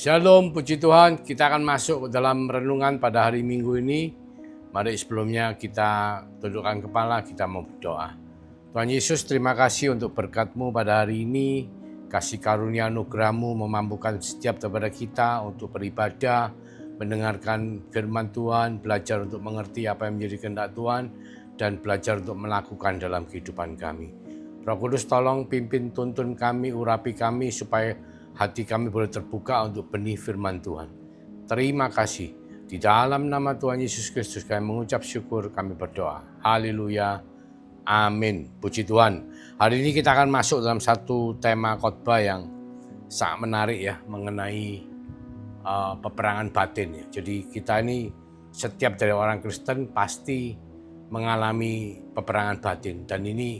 Shalom, puji Tuhan. Kita akan masuk ke dalam renungan pada hari Minggu ini. Mari sebelumnya kita tundukkan kepala, kita mau berdoa. Tuhan Yesus, terima kasih untuk berkat-Mu pada hari ini. Kasih karunia anugerah-Mu memampukan setiap daripada kita untuk beribadah, mendengarkan firman Tuhan, belajar untuk mengerti apa yang menjadi kehendak Tuhan, dan belajar untuk melakukan dalam kehidupan kami. Roh Kudus, tolong pimpin, tuntun kami, urapi kami supaya hati kami boleh terbuka untuk benih firman Tuhan. Terima kasih. Di dalam nama Tuhan Yesus Kristus kami mengucap syukur, kami berdoa. Haleluya. Amin. Puji Tuhan. Hari ini kita akan masuk dalam satu tema khotbah yang sangat menarik ya, mengenai peperangan batin ya. Jadi kita ini setiap dari orang Kristen pasti mengalami peperangan batin, dan ini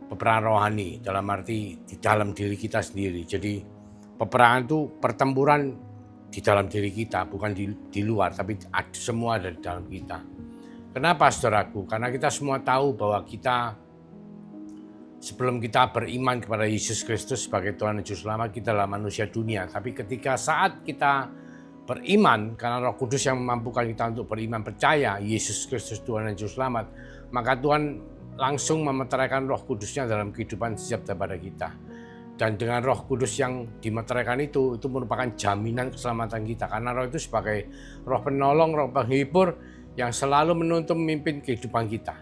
peperangan rohani dalam arti di dalam diri kita sendiri. Jadi peperangan itu pertempuran di dalam diri kita, bukan di luar, tapi semua ada di dalam kita. Kenapa saudaraku? Karena kita semua tahu bahwa kita sebelum kita beriman kepada Yesus Kristus sebagai Tuhan dan Juru Selamat, kita adalah manusia dunia. Tapi ketika saat kita beriman, karena Roh Kudus yang memampukan kita untuk beriman, percaya Yesus Kristus Tuhan dan Juru Selamat, maka Tuhan langsung memeteraikan Roh Kudusnya dalam kehidupan setiap daripada kita. Dan dengan Roh Kudus yang dimeteraikan itu merupakan jaminan keselamatan kita. Karena Roh itu sebagai Roh penolong, Roh penghibur yang selalu menuntun memimpin kehidupan kita.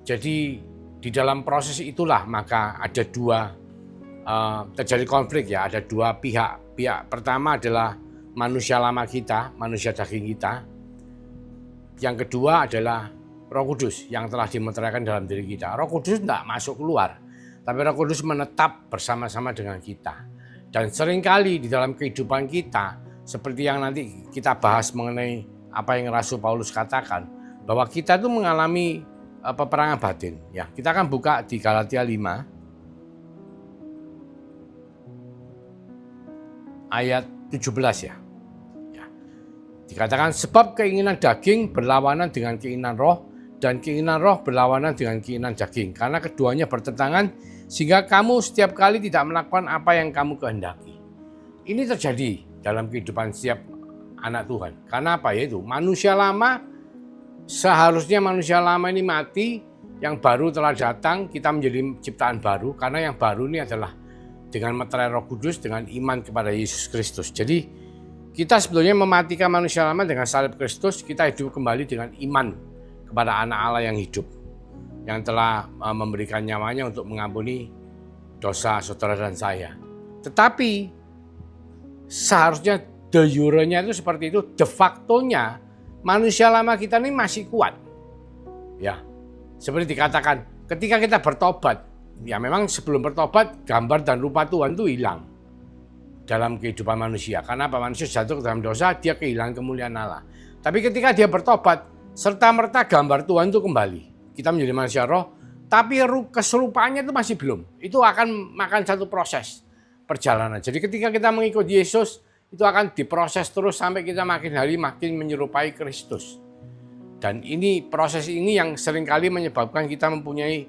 Jadi di dalam proses itulah maka ada terjadi konflik ya, ada dua pihak. Pihak pertama adalah manusia lama kita, manusia daging kita. Yang kedua adalah Roh Kudus yang telah dimeteraikan dalam diri kita. Roh Kudus tidak masuk keluar, tapi Roh Kudus menetap bersama-sama dengan kita. Dan seringkali di dalam kehidupan kita, seperti yang nanti kita bahas mengenai apa yang Rasul Paulus katakan, bahwa kita itu mengalami peperangan batin. Ya, kita akan buka di Galatia 5 ayat 17 ya. Dikatakan sebab keinginan daging berlawanan dengan keinginan roh, dan keinginan roh berlawanan dengan keinginan daging. Karena keduanya bertentangan, sehingga kamu setiap kali tidak melakukan apa yang kamu kehendaki. Ini terjadi dalam kehidupan setiap anak Tuhan. Karena apa? Yaitu manusia lama, seharusnya manusia lama ini mati, yang baru telah datang, kita menjadi ciptaan baru. Karena yang baru ini adalah dengan meterai Roh Kudus, dengan iman kepada Yesus Kristus. Jadi kita sebetulnya mematikan manusia lama dengan salib Kristus, kita hidup kembali dengan iman kepada anak Allah yang hidup, yang telah memberikan nyawanya untuk mengampuni dosa saudara dan saya. Tetapi seharusnya de jure-nya itu seperti itu, de facto-nya manusia lama kita ini masih kuat. Ya, seperti dikatakan ketika kita bertobat, ya memang sebelum bertobat gambar dan rupa Tuhan itu hilang dalam kehidupan manusia. Karena apa? Manusia jatuh ke dalam dosa, dia kehilangan kemuliaan Allah. Tapi ketika dia bertobat, serta-merta gambar Tuhan itu kembali. Kita menjadi manusia roh, tapi keserupaannya itu masih belum. Itu akan makan satu proses perjalanan. Jadi ketika kita mengikuti Yesus, itu akan diproses terus sampai kita makin hari makin menyerupai Kristus. Dan ini proses ini yang seringkali menyebabkan kita mempunyai,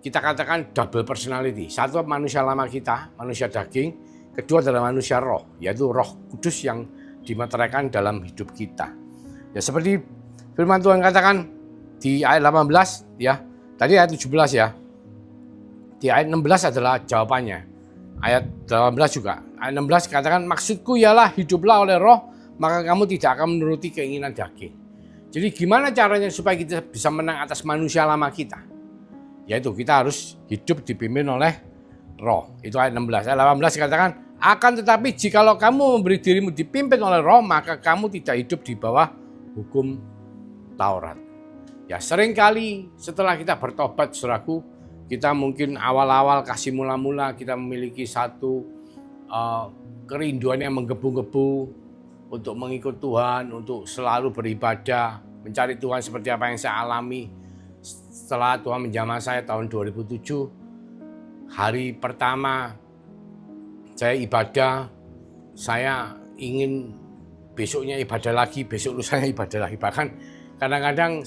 kita katakan double personality. Satu manusia lama kita, manusia daging. Kedua adalah manusia roh, yaitu Roh Kudus yang dimeteraikan dalam hidup kita. Ya seperti firman Tuhan katakan di ayat 18 ya, tadi ayat 17 ya. Di ayat 16 adalah jawabannya. Ayat 18 juga. Ayat 16 katakan maksudku ialah hiduplah oleh roh, maka kamu tidak akan menuruti keinginan daging. Jadi gimana caranya supaya kita bisa menang atas manusia lama kita? Yaitu kita harus hidup dipimpin oleh roh. Itu ayat 16. Ayat 18 katakan akan tetapi jikalau kamu memberi dirimu dipimpin oleh roh, maka kamu tidak hidup di bawah hukum Taurat. Ya seringkali setelah kita bertobat saudaraku, kita mungkin awal-awal kasih mula-mula kita memiliki satu kerinduan yang menggebu-gebu untuk mengikut Tuhan, untuk selalu beribadah, mencari Tuhan seperti apa yang saya alami setelah Tuhan menjamah saya tahun 2007. Hari pertama saya ibadah, saya ingin besoknya ibadah lagi, besok lusanya ibadah lagi. Bahkan kadang-kadang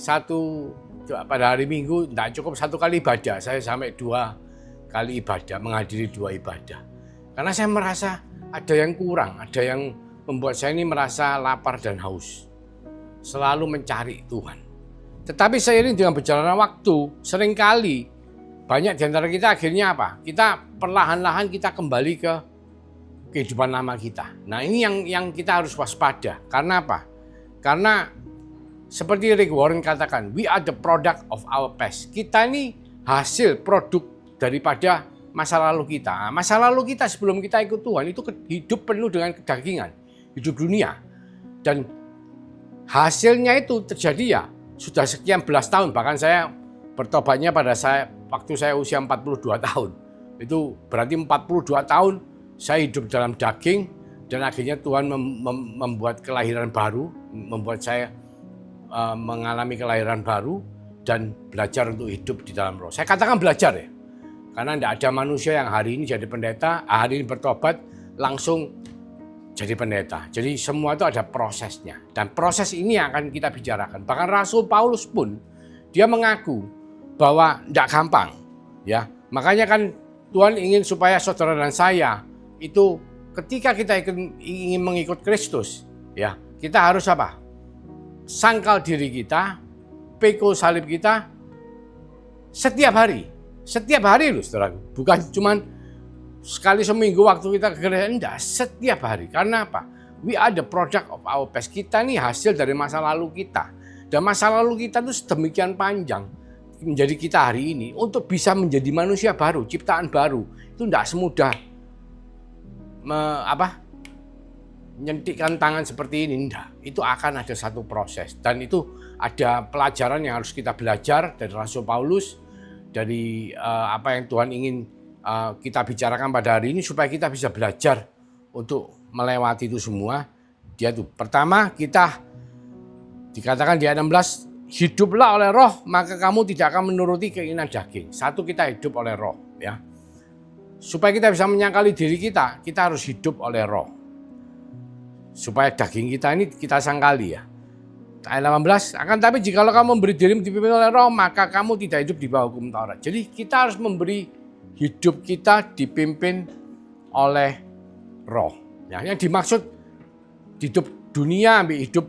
pada hari Minggu tidak cukup satu kali ibadah, saya sampai 2 kali ibadah, menghadiri 2 ibadah. Karena saya merasa ada yang kurang, ada yang membuat saya ini merasa lapar dan haus. Selalu mencari Tuhan. Tetapi seiring dengan berjalannya waktu, seringkali banyak di antara kita akhirnya apa? Kita perlahan-lahan kita kembali ke kehidupan lama kita. Nah, ini yang kita harus waspada. Karena apa? Karena seperti Rick Warren katakan, we are the product of our past. Kita ini hasil produk daripada masa lalu kita. Masa lalu kita sebelum kita ikut Tuhan itu hidup penuh dengan kedagingan, hidup dunia. Dan hasilnya itu terjadi ya sudah sekian belas tahun. Bahkan saya bertobatnya waktu saya usia 42 tahun. Itu berarti 42 tahun saya hidup dalam daging dan akhirnya Tuhan membuat kelahiran baru, membuat saya mengalami kelahiran baru dan belajar untuk hidup di dalam roh. Saya katakan belajar ya, karena tidak ada manusia yang hari ini jadi pendeta, hari ini bertobat langsung jadi pendeta. Jadi semua itu ada prosesnya dan proses ini yang akan kita bicarakan. Bahkan Rasul Paulus pun dia mengaku bahwa tidak gampang, ya. Makanya kan Tuhan ingin supaya saudara dan saya itu ketika kita ingin mengikut Kristus, ya kita harus apa? Sangkal diri kita, pikul salib kita setiap hari loh saudaraku. Bukan cuman sekali seminggu waktu kita ke gereja, enggak, setiap hari. Karena apa? We are the product of our past. Kita nih hasil dari masa lalu kita. Dan masa lalu kita itu sedemikian panjang menjadi kita hari ini untuk bisa menjadi manusia baru, ciptaan baru. Itu enggak semudah nyentikkan tangan seperti ini, enggak. Itu akan ada satu proses dan itu ada pelajaran yang harus kita belajar dari Rasul Paulus, dari apa yang Tuhan ingin kita bicarakan pada hari ini supaya kita bisa belajar untuk melewati itu semua. Dia tuh pertama kita dikatakan di ayat 16, hiduplah oleh roh maka kamu tidak akan menuruti keinginan daging. Satu, kita hidup oleh roh ya. Supaya kita bisa menyangkali diri kita harus hidup oleh roh. Supaya daging kita ini kita sangkali ya. Ayat 18, akan tapi jikalau kamu memberi dirimu dipimpin oleh roh, maka kamu tidak hidup di bawah hukum Taurat. Jadi kita harus memberi hidup kita dipimpin oleh roh. Ya, yang dimaksud hidup dunia, hidup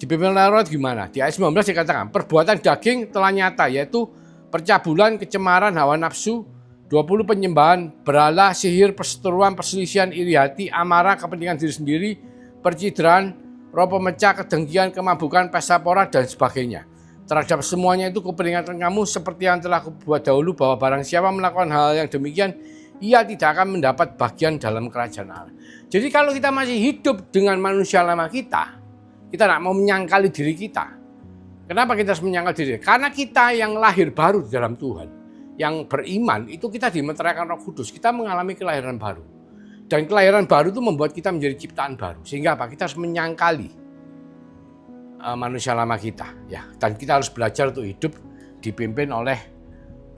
dipimpin oleh roh gimana? Di ayat 19 dikatakan, perbuatan daging telah nyata, yaitu percabulan, kecemaran, hawa nafsu, 20 penyembahan berhala, sihir, perseteruan, perselisihan, iri hati, amarah, kepentingan diri sendiri, percideraan, roh pemecah, kedengkian, kemabukan, pesta pora, dan sebagainya. Terhadap semuanya itu kuperingatkan kamu seperti yang telah kubuat dahulu bahwa barang siapa melakukan hal yang demikian, ia tidak akan mendapat bagian dalam kerajaan Allah. Jadi kalau kita masih hidup dengan manusia lama kita tidak mau menyangkali diri kita. Kenapa kita harus menyangkal diri? Karena kita yang lahir baru di dalam Tuhan, yang beriman, itu kita dimeteraikan Roh Kudus, kita mengalami kelahiran baru. Dan kelahiran baru itu membuat kita menjadi ciptaan baru. Sehingga apa? Kita harus menyangkali manusia lama kita, ya. Dan kita harus belajar untuk hidup dipimpin oleh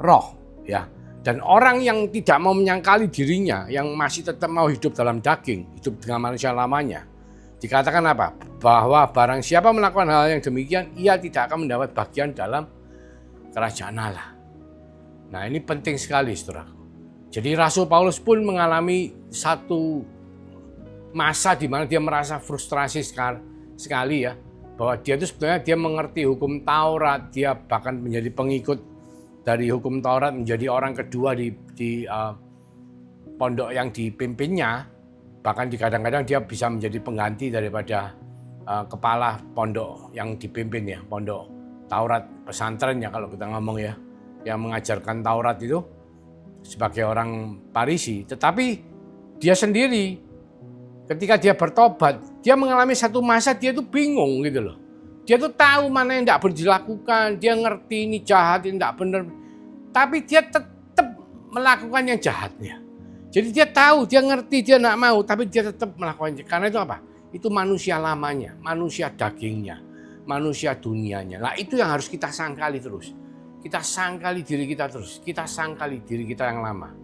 roh, ya. Dan orang yang tidak mau menyangkali dirinya, yang masih tetap mau hidup dalam daging, hidup dengan manusia lamanya, dikatakan apa? Bahwa barang siapa melakukan hal yang demikian, ia tidak akan mendapat bagian dalam kerajaan Allah. Nah, ini penting sekali, saudara. Jadi Rasul Paulus pun mengalami satu masa di mana dia merasa frustrasi sekali ya. Bahwa dia itu sebenarnya dia mengerti hukum Taurat, dia bahkan menjadi pengikut dari hukum Taurat, menjadi orang kedua di pondok yang dipimpinnya. Bahkan kadang-kadang dia bisa menjadi pengganti daripada kepala pondok yang dipimpin ya, pondok Taurat pesantren ya kalau kita ngomong ya, yang mengajarkan Taurat itu sebagai orang Farisi. Tetapi dia sendiri ketika dia bertobat, dia mengalami satu masa dia tuh bingung gitu loh. Dia tuh tahu mana yang tidak boleh dilakukan, dia ngerti ini jahat, ini tidak benar. Tapi dia tetap melakukan yang jahatnya. Jadi dia tahu, dia ngerti, dia tidak mau, tapi dia tetap melakukannya. Karena itu apa? Itu manusia lamanya, manusia dagingnya, manusia dunianya. Nah itu yang harus kita sangkali terus. Kita sangkali diri kita terus, kita sangkali diri kita yang lama.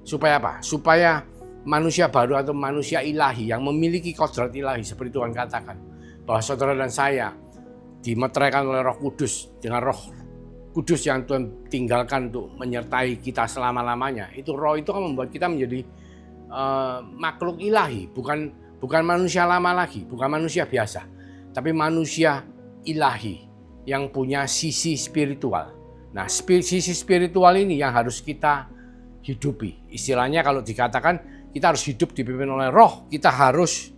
Supaya apa? Supaya manusia baru atau manusia ilahi yang memiliki kodrat ilahi seperti Tuhan katakan bahwa saudara dan saya dimeteraikan oleh Roh Kudus, dengan Roh Kudus yang Tuhan tinggalkan untuk menyertai kita selama-lamanya. Itu roh itu kan membuat kita menjadi makhluk ilahi, bukan Bukan manusia lama lagi, bukan manusia biasa, tapi manusia ilahi yang punya sisi spiritual. Nah, sisi spiritual ini yang harus kita hidupi. Istilahnya kalau dikatakan kita harus hidup dipimpin oleh roh, kita harus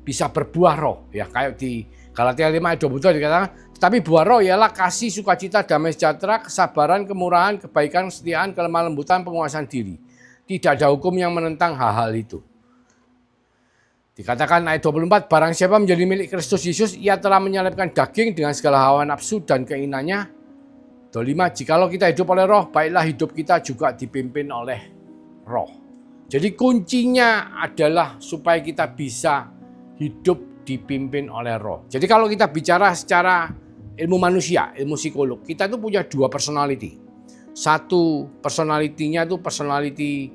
bisa berbuah roh. Ya, kayak di Galatia 5 ayat 22 dikatakan, tetapi buah roh ialah kasih, sukacita, damai sejahtera, kesabaran, kemurahan, kebaikan, kesetiaan, kelemah lembutan, penguasaan diri. Tidak ada hukum yang menentang hal-hal itu. Dikatakan ayat 24, barang siapa menjadi milik Kristus Yesus, ia telah menyalibkan daging dengan segala hawa nafsu dan keinginannya. 25, jikalau kita hidup oleh roh, baiklah hidup kita juga dipimpin oleh roh. Jadi kuncinya adalah supaya kita bisa hidup dipimpin oleh roh. Jadi kalau kita bicara secara ilmu manusia, ilmu psikolog, kita itu punya dua personality. Satu personalitinya itu personality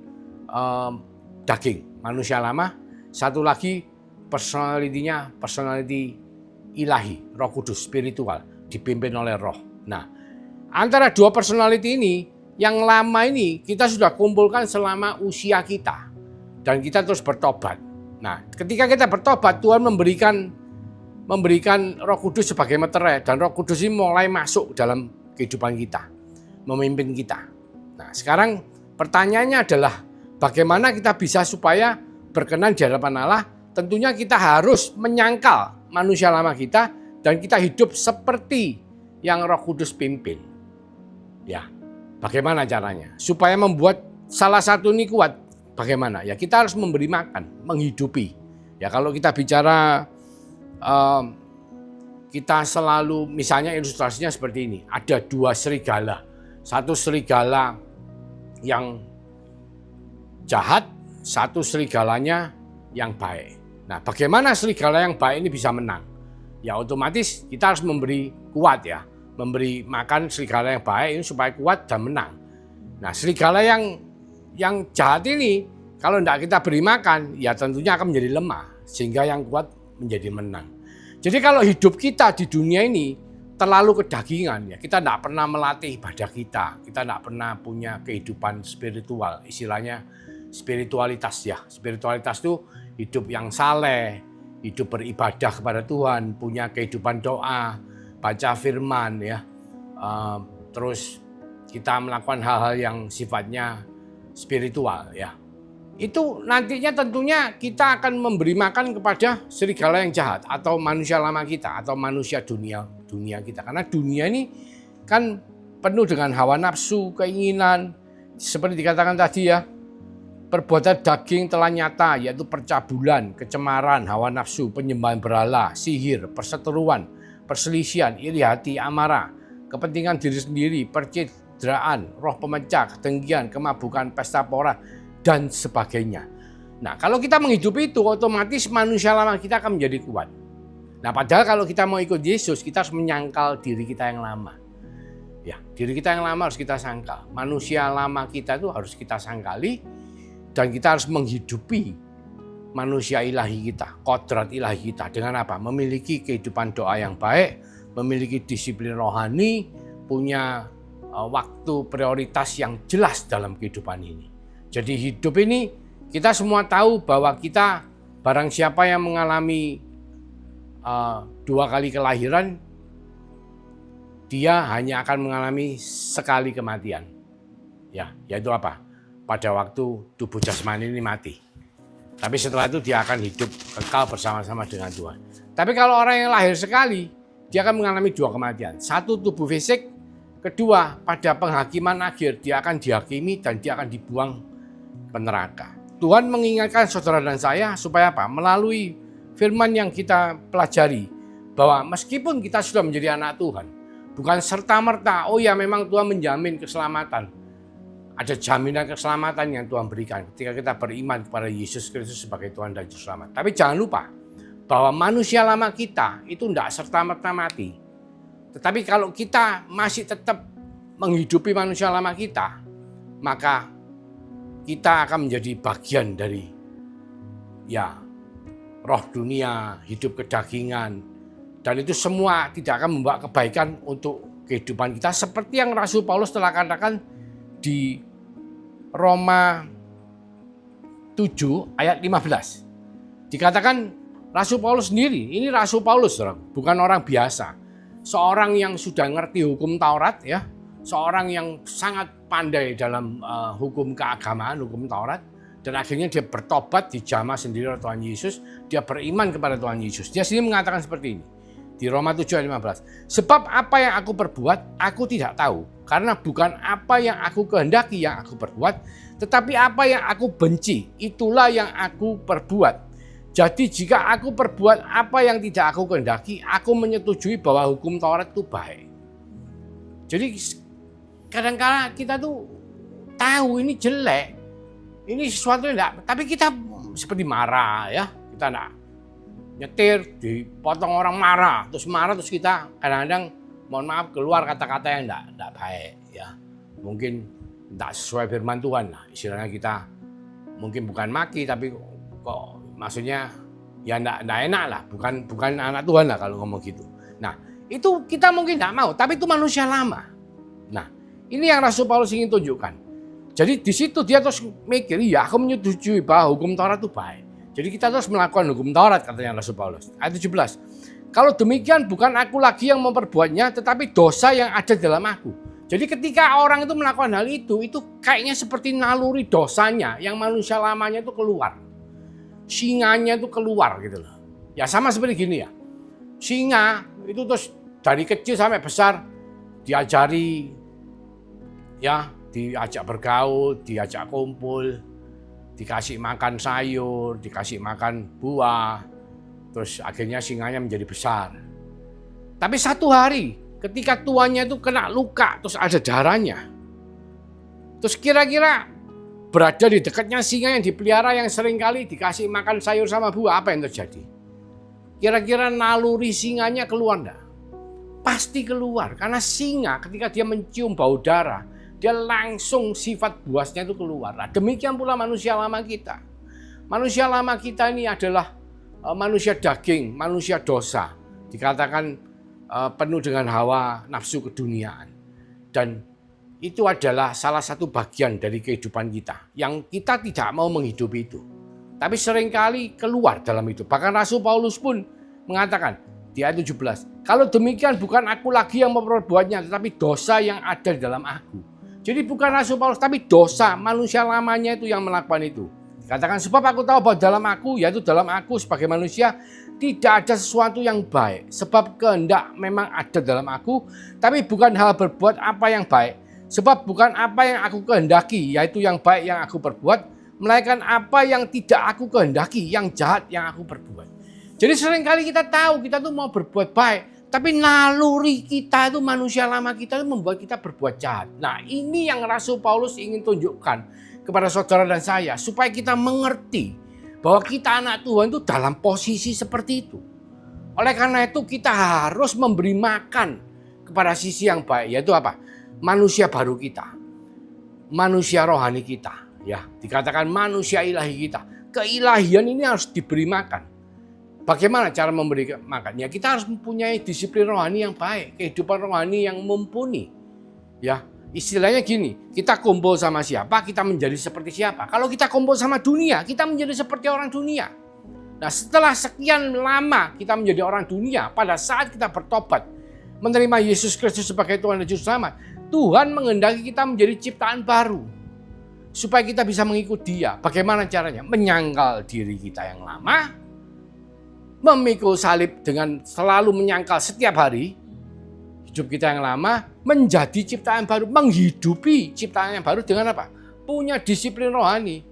daging, manusia lama. Satu lagi personality ilahi, Roh Kudus, spiritual, dipimpin oleh roh. Nah, antara dua personality ini, yang lama ini kita sudah kumpulkan selama usia kita. Dan kita terus bertobat. Nah, ketika kita bertobat, Tuhan memberikan Roh Kudus sebagai meterai. Dan Roh Kudus ini mulai masuk dalam kehidupan kita, memimpin kita. Nah, sekarang pertanyaannya adalah bagaimana kita bisa supaya berkenan di hadapan Allah? Tentunya kita harus menyangkal manusia lama kita dan kita hidup seperti yang Roh Kudus pimpin. Ya, bagaimana caranya? Supaya membuat salah satu ini kuat, bagaimana? Ya, kita harus memberi makan, menghidupi. Ya, kalau kita bicara kita selalu, misalnya ilustrasinya seperti ini. Ada dua serigala. Satu serigala yang jahat, satu serigalanya yang baik. Nah, bagaimana serigala yang baik ini bisa menang? Ya, otomatis kita harus memberi kuat ya. Memberi makan serigala yang baik ini supaya kuat dan menang. Nah, serigala yang jahat ini kalau tidak kita beri makan, ya tentunya akan menjadi lemah. Sehingga yang kuat menjadi menang. Jadi kalau hidup kita di dunia ini terlalu kedagingan, ya kita tidak pernah melatih ibadah kita tidak pernah punya kehidupan spiritual, istilahnya spiritualitas ya. Spiritualitas itu hidup yang saleh, hidup beribadah kepada Tuhan, punya kehidupan doa, baca firman ya. Terus kita melakukan hal-hal yang sifatnya spiritual ya. Itu nantinya tentunya kita akan memberi makan kepada serigala yang jahat atau manusia lama kita atau manusia dunia kita. Karena dunia ini kan penuh dengan hawa nafsu, keinginan, seperti dikatakan tadi ya. Perbuatan daging telah nyata, yaitu percabulan, kecemaran, hawa nafsu, penyembahan berhala, sihir, perseteruan, perselisihan, iri hati, amarah, kepentingan diri sendiri, percidraan, roh pemecah, kedengkian, kemabukan, pesta pora, dan sebagainya. Nah, kalau kita menghidupi itu, otomatis manusia lama kita akan menjadi kuat. Nah, padahal kalau kita mau ikut Yesus, kita harus menyangkal diri kita yang lama. Ya, diri kita yang lama harus kita sangkal. Manusia lama kita itu harus kita sangkali. Dan kita harus menghidupi manusia ilahi kita, kodrat ilahi kita. Dengan apa? Memiliki kehidupan doa yang baik, memiliki disiplin rohani, punya waktu prioritas yang jelas dalam kehidupan ini. Jadi hidup ini kita semua tahu bahwa kita barang siapa yang mengalami 2 kali kelahiran, dia hanya akan mengalami sekali kematian. Ya, yaitu apa? Pada waktu tubuh jasmani ini mati. Tapi setelah itu dia akan hidup kekal bersama-sama dengan Tuhan. Tapi kalau orang yang lahir sekali, dia akan mengalami 2 kematian. Satu, tubuh fisik. Kedua, pada penghakiman akhir, dia akan dihakimi dan dia akan dibuang ke neraka. Tuhan mengingatkan saudara dan saya supaya apa? Melalui firman yang kita pelajari, bahwa meskipun kita sudah menjadi anak Tuhan, bukan serta-merta, oh ya memang Tuhan menjamin keselamatan. Ada jaminan keselamatan yang Tuhan berikan ketika kita beriman kepada Yesus Kristus sebagai Tuhan dan Juru Selamat. Tapi jangan lupa bahwa manusia lama kita itu tidak serta-merta mati. Tetapi kalau kita masih tetap menghidupi manusia lama kita, maka kita akan menjadi bagian dari ya roh dunia, hidup kedagingan. Dan itu semua tidak akan membawa kebaikan untuk kehidupan kita. Seperti yang Rasul Paulus telah katakan di Roma 7 ayat 15. Dikatakan Rasul Paulus sendiri, ini Rasul Paulus, bukan orang biasa. Seorang yang sudah ngerti hukum Taurat, ya, seorang yang sangat pandai dalam hukum keagamaan, hukum Taurat, dan akhirnya dia bertobat, dijamah sendiri oleh Tuhan Yesus, dia beriman kepada Tuhan Yesus. Dia sendiri mengatakan seperti ini di Roma 7 ayat 15. Sebab apa yang aku perbuat, aku tidak tahu, karena bukan apa yang aku kehendaki yang aku perbuat, tetapi apa yang aku benci, itulah yang aku perbuat. Jadi jika aku perbuat apa yang tidak aku kehendaki, aku menyetujui bahwa hukum Taurat itu baik. Jadi kadang-kala kita tuh tahu ini jelek, ini sesuatu yang enggak, tapi kita seperti marah, ya, kita enggak nyetir, dipotong orang marah, terus kita kadang-kadang mohon maaf keluar kata-kata yang enggak baik, ya, mungkin enggak sesuai firman Tuhan, lah istilahnya kita mungkin bukan maki tapi kok maksudnya ya enggak enak lah, bukan anak Tuhan lah kalau ngomong gitu. Nah itu kita mungkin enggak mau, tapi itu manusia lama. Nah ini yang Rasul Paulus ingin tunjukkan. Jadi di situ dia terus mikir, iya aku menyetujui bahwa hukum Taurat itu baik. Jadi kita terus melakukan hukum Taurat, katanya Rasul Paulus. Ayat 17. Kalau demikian bukan aku lagi yang memperbuatnya, tetapi dosa yang ada dalam aku. Jadi ketika orang itu melakukan hal itu kayaknya seperti naluri dosanya yang manusia lamanya itu keluar. Singanya itu keluar gitu loh. Ya sama seperti gini ya. Singa itu terus dari kecil sampai besar diajari, ya, diajak bergaul, diajak kumpul, dikasih makan sayur, dikasih makan buah, terus akhirnya singanya menjadi besar. Tapi satu hari ketika tuannya itu kena luka, terus ada darahnya, terus kira-kira berada di dekatnya singa yang dipelihara yang seringkali dikasih makan sayur sama buah, apa yang terjadi? Kira-kira naluri singanya keluar enggak? Pasti keluar, karena singa ketika dia mencium bau darah, dia langsung sifat buasnya itu keluar. Nah, demikian pula manusia lama kita. Manusia lama kita ini adalah manusia daging, manusia dosa. Dikatakan penuh dengan hawa nafsu keduniaan. Dan itu adalah salah satu bagian dari kehidupan kita yang kita tidak mau menghidupi itu. Tapi seringkali keluar dalam itu. Bahkan Rasul Paulus pun mengatakan di ayat 17, kalau demikian bukan aku lagi yang memperbuatnya, tetapi dosa yang ada di dalam aku. Jadi bukan Rasul Paulus, tapi dosa manusia lamanya itu yang melakukan itu. Katakan sebab aku tahu bahwa dalam aku, yaitu dalam aku sebagai manusia, tidak ada sesuatu yang baik. Sebab kehendak memang ada dalam aku, tapi bukan hal berbuat apa yang baik. Sebab bukan apa yang aku kehendaki, yaitu yang baik yang aku perbuat, melainkan apa yang tidak aku kehendaki, yang jahat yang aku perbuat. Jadi seringkali kita tahu kita tuh mau berbuat baik, tapi naluri kita itu, manusia lama kita itu membuat kita berbuat jahat. Nah ini yang Rasul Paulus ingin tunjukkan kepada saudara dan saya, supaya kita mengerti bahwa kita anak Tuhan itu dalam posisi seperti itu. Oleh karena itu kita harus memberi makan kepada sisi yang baik, yaitu apa? Manusia baru kita, manusia rohani kita, ya, dikatakan manusia ilahi kita. Keilahian ini harus diberi makan. Bagaimana cara memberi makan? Ya, kita harus mempunyai disiplin rohani yang baik, kehidupan rohani yang mumpuni. Ya, istilahnya gini, kita kumpul sama siapa, kita menjadi seperti siapa. Kalau kita kumpul sama dunia, kita menjadi seperti orang dunia. Nah, setelah sekian lama kita menjadi orang dunia, pada saat kita bertobat, menerima Yesus Kristus sebagai Tuhan dan Juru Selamat, Tuhan menghendaki kita menjadi ciptaan baru. Supaya kita bisa mengikut Dia. Bagaimana caranya? Menyangkal diri kita yang lama, memikul salib dengan selalu menyangkal setiap hari hidup kita yang lama, menjadi ciptaan baru, menghidupi ciptaan yang baru dengan apa? Punya disiplin rohani.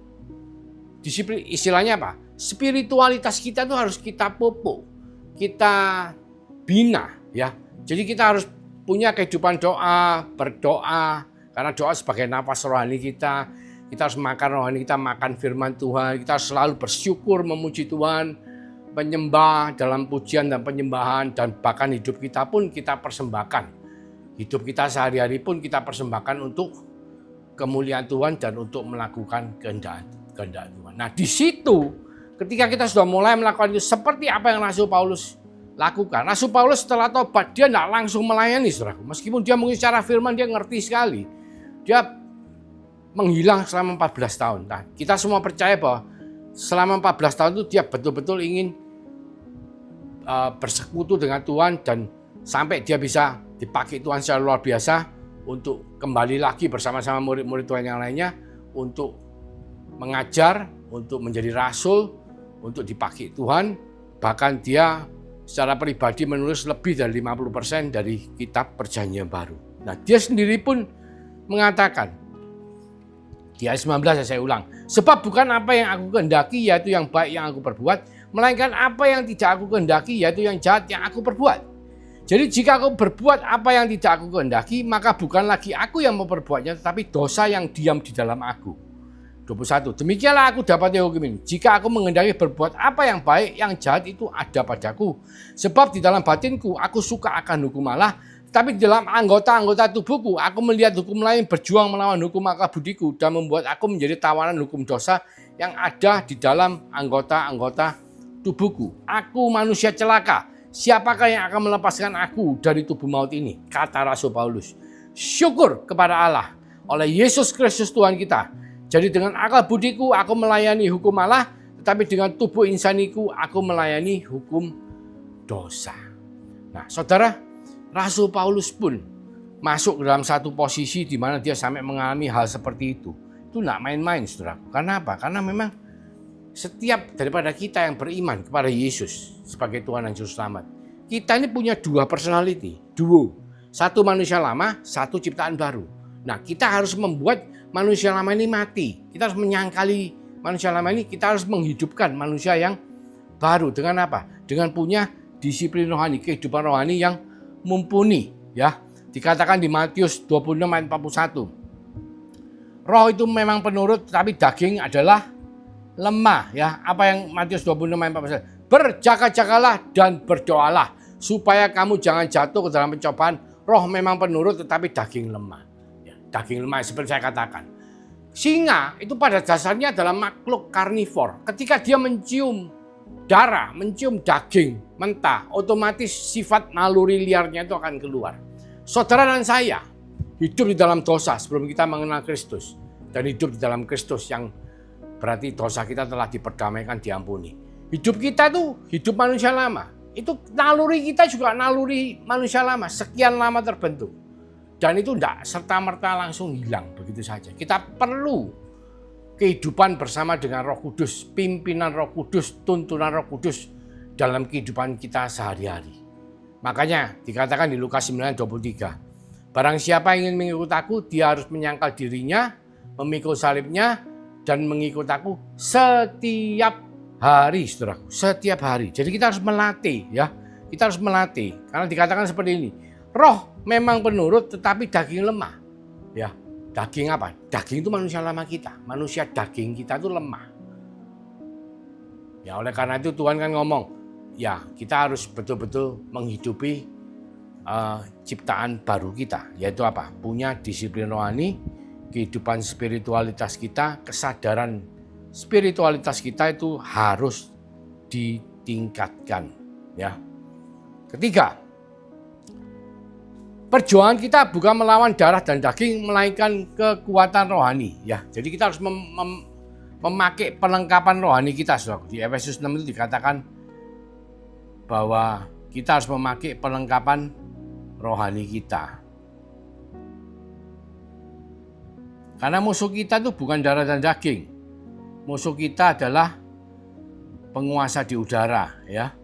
Disiplin istilahnya apa? Spiritualitas kita itu harus kita pupuk, kita bina, ya. Jadi kita harus punya kehidupan doa, berdoa, karena doa sebagai napas rohani kita. Kita harus makan rohani kita, makan firman Tuhan. Kita harus selalu bersyukur, memuji Tuhan, menyembah dalam pujian dan penyembahan, dan bahkan hidup kita pun kita persembahkan. Hidup kita sehari-hari pun kita persembahkan untuk kemuliaan Tuhan dan untuk melakukan kehendak Tuhan. Nah di situ ketika kita sudah mulai melakukan itu seperti apa yang Rasul Paulus lakukan. Rasul Paulus setelah tobat dia tidak langsung melayani, saudaraku. Meskipun dia mungkin secara firman dia ngerti sekali. Dia menghilang selama 14 tahun. Nah, kita semua percaya bahwa selama 14 tahun itu dia betul-betul ingin bersekutu dengan Tuhan, dan sampai dia bisa dipakai Tuhan secara luar biasa untuk kembali lagi bersama-sama murid-murid Tuhan yang lainnya untuk mengajar, untuk menjadi rasul, untuk dipakai Tuhan. Bahkan dia secara pribadi menulis lebih dari 50% dari kitab Perjanjian Baru. Nah, dia sendiri pun mengatakan di ayat 19, saya ulang, sebab bukan apa yang aku kehendaki yaitu yang baik yang aku perbuat, melainkan apa yang tidak aku kehendaki yaitu yang jahat yang aku perbuat. Jadi jika aku berbuat apa yang tidak aku kehendaki, maka bukan lagi aku yang memperbuatnya, tetapi dosa yang diam di dalam aku. 21. Demikianlah aku dapat dihukum ini. Jika aku menghendaki berbuat apa yang baik, yang jahat itu ada padaku. Sebab di dalam batinku aku suka akan hukum Allah, tapi di dalam anggota-anggota tubuhku aku melihat hukum lain berjuang melawan hukum akal budiku dan membuat aku menjadi tawanan hukum dosa yang ada di dalam anggota-anggota tubuhku. Aku manusia celaka. Siapakah yang akan melepaskan aku dari tubuh maut ini? Kata Rasul Paulus. Syukur kepada Allah oleh Yesus Kristus Tuhan kita. Jadi dengan akal budiku aku melayani hukum Allah, tetapi dengan tubuh insaniku aku melayani hukum dosa. Nah, saudara, Rasul Paulus pun masuk dalam satu posisi di mana dia sampai mengalami hal seperti itu. Itu enggak main-main, saudara. Karena apa? Karena memang setiap daripada kita yang beriman kepada Yesus sebagai Tuhan dan Juru Selamat, kita ini punya dua personality, duo. Satu manusia lama, satu ciptaan baru. Nah, kita harus membuat manusia lama ini mati. Kita harus menyangkali manusia lama ini, kita harus menghidupkan manusia yang baru. Dengan apa? Dengan punya disiplin rohani, kehidupan rohani yang mumpuni. Ya, dikatakan di Matius 26 ayat 41. Roh itu memang penurut, tapi daging adalah lemah. Ya, apa yang Matius 26 ayat 41? Berjaga-jagalah dan berdoalah supaya kamu jangan jatuh ke dalam pencobaan. Roh memang penurut, tetapi daging lemah. Daging lemah seperti saya katakan. Singa itu pada dasarnya adalah makhluk karnivor. Ketika dia mencium darah, mencium daging mentah, otomatis sifat naluri liarnya itu akan keluar. Saudara dan saya hidup di dalam dosa sebelum kita mengenal Kristus, dan hidup di dalam Kristus yang berarti dosa kita telah diperdamaikan, diampuni. Hidup kita tuh hidup manusia lama. Itu naluri kita juga naluri manusia lama, sekian lama terbentuk. Dan itu tidak serta-merta langsung hilang begitu saja. Kita perlu kehidupan bersama dengan Roh Kudus, pimpinan Roh Kudus, tuntunan Roh Kudus dalam kehidupan kita sehari-hari. Makanya dikatakan di Lukas 9:23, barang siapa yang ingin mengikut aku, dia harus menyangkal dirinya, memikul salibnya, dan mengikut aku setiap hari, saudaraku, setiap hari. Jadi kita harus melatih, ya. Kita harus melatih, karena dikatakan seperti ini. Roh memang penurut, tetapi daging lemah. Ya, daging apa? Daging itu manusia lama kita. Manusia daging kita itu lemah. Ya, oleh karena itu Tuhan kan ngomong, ya kita harus betul-betul menghidupi ciptaan baru kita. Yaitu apa? Punya disiplin rohani, kehidupan spiritualitas kita, kesadaran spiritualitas kita itu harus ditingkatkan. Ya. Ketiga, perjuangan kita bukan melawan darah dan daging, melainkan kekuatan rohani. Ya, jadi kita harus memakai perlengkapan rohani kita. Saudara. Di Efesus 6 itu dikatakan bahwa kita harus memakai perlengkapan rohani kita. Karena musuh kita itu bukan darah dan daging. Musuh kita adalah penguasa di udara. Ya,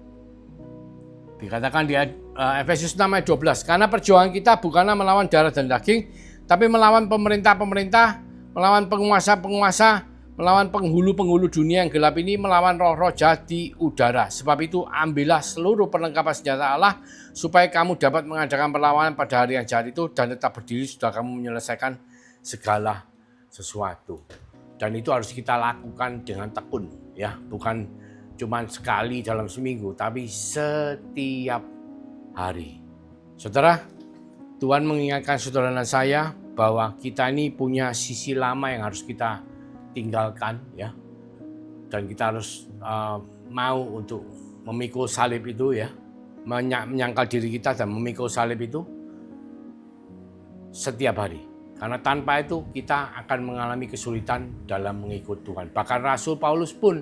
dikatakan di Efesus 6 ayat 12, karena perjuangan kita bukanlah melawan darah dan daging, tapi melawan pemerintah-pemerintah, melawan penguasa-penguasa, melawan penghulu-penghulu dunia yang gelap ini, melawan roh-roh jahat di udara. Sebab itu ambillah seluruh perlengkapan senjata Allah, supaya kamu dapat mengadakan perlawanan pada hari yang jahat itu, dan tetap berdiri sudah kamu menyelesaikan segala sesuatu. Dan itu harus kita lakukan dengan tekun, ya, bukan cuma sekali dalam seminggu, tapi setiap hari. Saudara, Tuhan mengingatkan saudara dan saya bahwa kita ini punya sisi lama yang harus kita tinggalkan, ya. Dan kita harus mau untuk memikul salib itu, ya, menyangkal diri kita dan memikul salib itu setiap hari. Karena tanpa itu kita akan mengalami kesulitan dalam mengikut Tuhan. Bahkan Rasul Paulus pun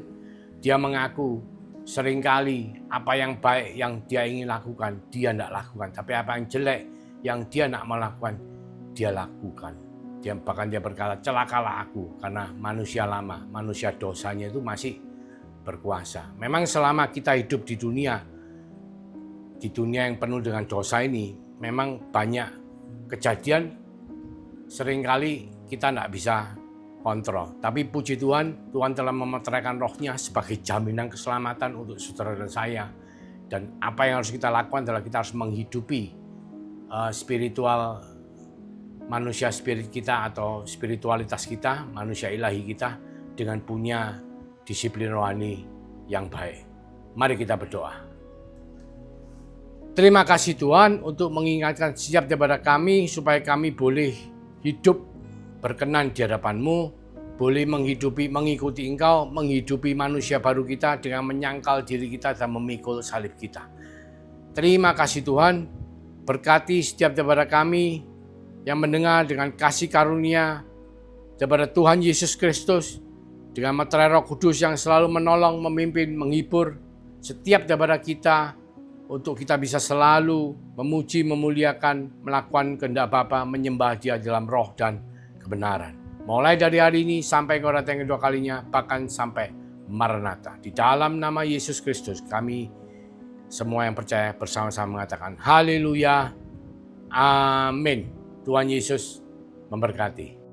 Dia mengaku seringkali apa yang baik yang dia ingin lakukan, dia tidak lakukan. Tapi apa yang jelek yang dia tidak melakukan, dia lakukan. Bahkan dia berkata, celakalah aku, karena manusia lama, manusia dosanya itu masih berkuasa. Memang selama kita hidup di dunia yang penuh dengan dosa ini, memang banyak kejadian seringkali kita tidak bisa kontrol. Tapi puji Tuhan, Tuhan telah memeteraikan rohnya sebagai jaminan keselamatan untuk saudara dan saya. Dan apa yang harus kita lakukan adalah kita harus menghidupi spiritual manusia spirit kita atau spiritualitas kita, manusia ilahi kita dengan punya disiplin rohani yang baik. Mari kita berdoa. Terima kasih Tuhan untuk mengingatkan setiap daripada kami supaya kami boleh hidup berkenan di hadapan-Mu, boleh mengikuti Engkau, menghidupi manusia baru kita dengan menyangkal diri kita dan memikul salib kita. Terima kasih Tuhan, berkati setiap daripada kami yang mendengar dengan kasih karunia daripada Tuhan Yesus Kristus, dengan meterai Roh Kudus yang selalu menolong, memimpin, menghibur setiap daripada kita, untuk kita bisa selalu memuji, memuliakan, melakukan kehendak Bapa, menyembah Dia dalam roh dan kebenaran. Mulai dari hari ini sampai kau datang kedua kalinya, bahkan sampai Maranatha. Di dalam nama Yesus Kristus, kami semua yang percaya bersama-sama mengatakan haleluya, amin. Tuhan Yesus memberkati.